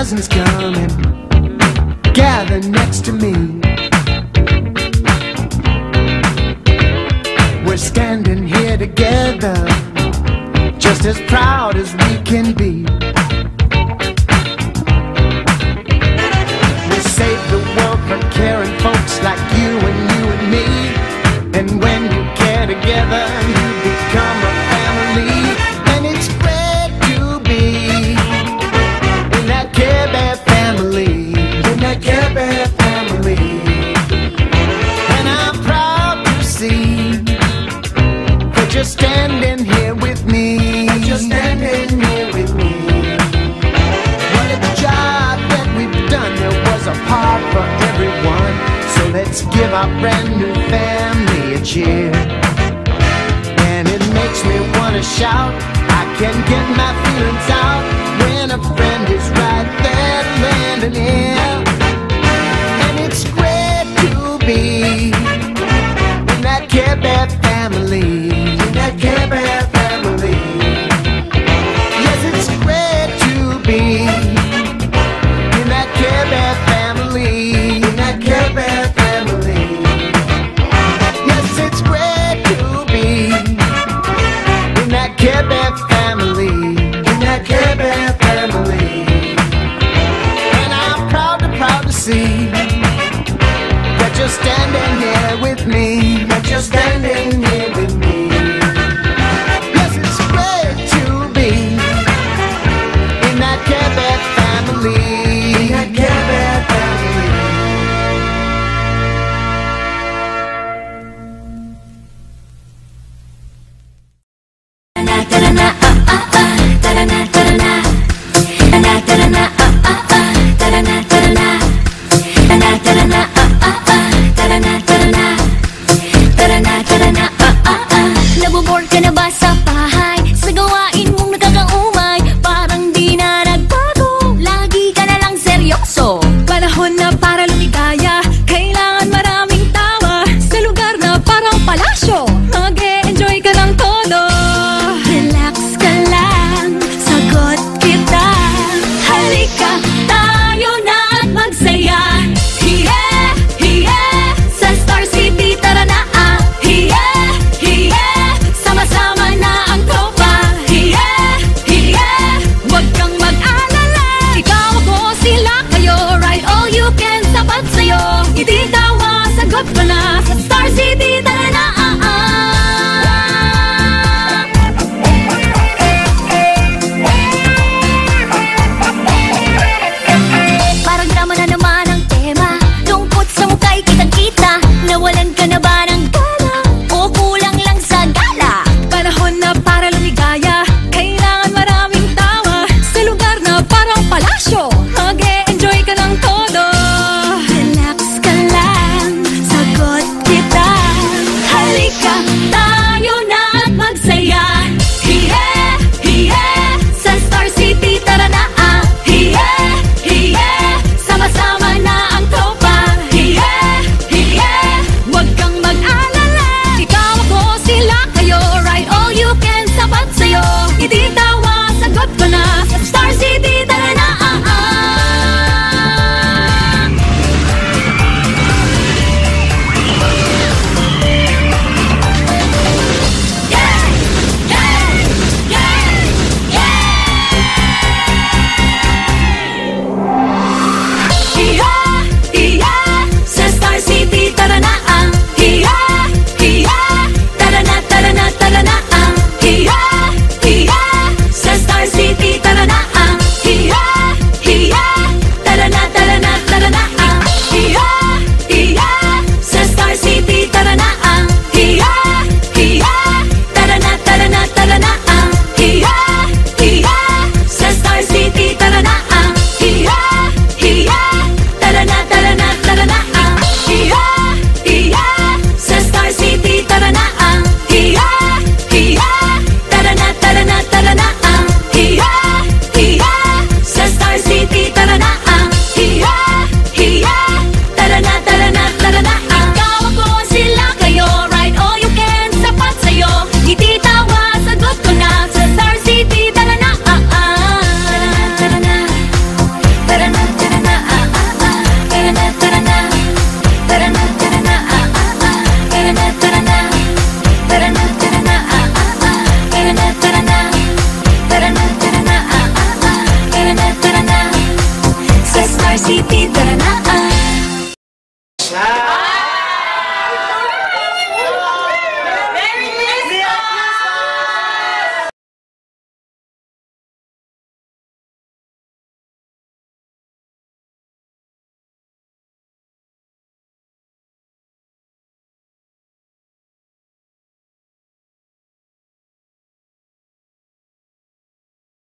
cousins come and gather next to me. We're standing here together, just as proud as we can be. We save the world from caring folks like you and me. And when you care together, you become a family. And it's great to be in that Care Bear family, in that Care Bear family. And I'm proud to see that you're standing here with me. That you're standing here with me. What a job that we've done. There was a part for everyone. So let's give our brand new family a cheer. And it makes me wanna shout. I can get my feelings out when a friend is right there lending ear. And it's great to be in that Care Bear family, in that Care Bear family. Yes, it's great to be in that Care Bear family, in that Care Bear family. Yes, it's great to be in that Care Bear family, in that Care Bear family. And I'm proud to see that you're standing here with me, that you're standing here with me. Yes, it's great to be in that Care Bear family, in that Care Bear family. Nabubor ka na ba sa bahay? Sa gawain mong nakakaumay? Parang di na nagbago, lagi ka na lang seryoso. Panahon na para lumigaya, kailangan maraming tawa. Sa lugar na parang palasyo, mag-e-enjoy ka ng todo. Relax ka lang, sagot kita. Halika, tayo na at magsaya. Hiye, hiye, sa Star City tara na ah. Hiye, hiye, sama-sama na ang tropa. Hiye, hiye, wag kang mag-alala. Ikaw ako, sila kayo, ride all you can, sapat sa'yo. Hindi tawa, sagot ko na, sa Star City tara na ah. Parang drama na naman ang tema. Tungkot sa muka'y kitang-kita. Nawalan ka na ba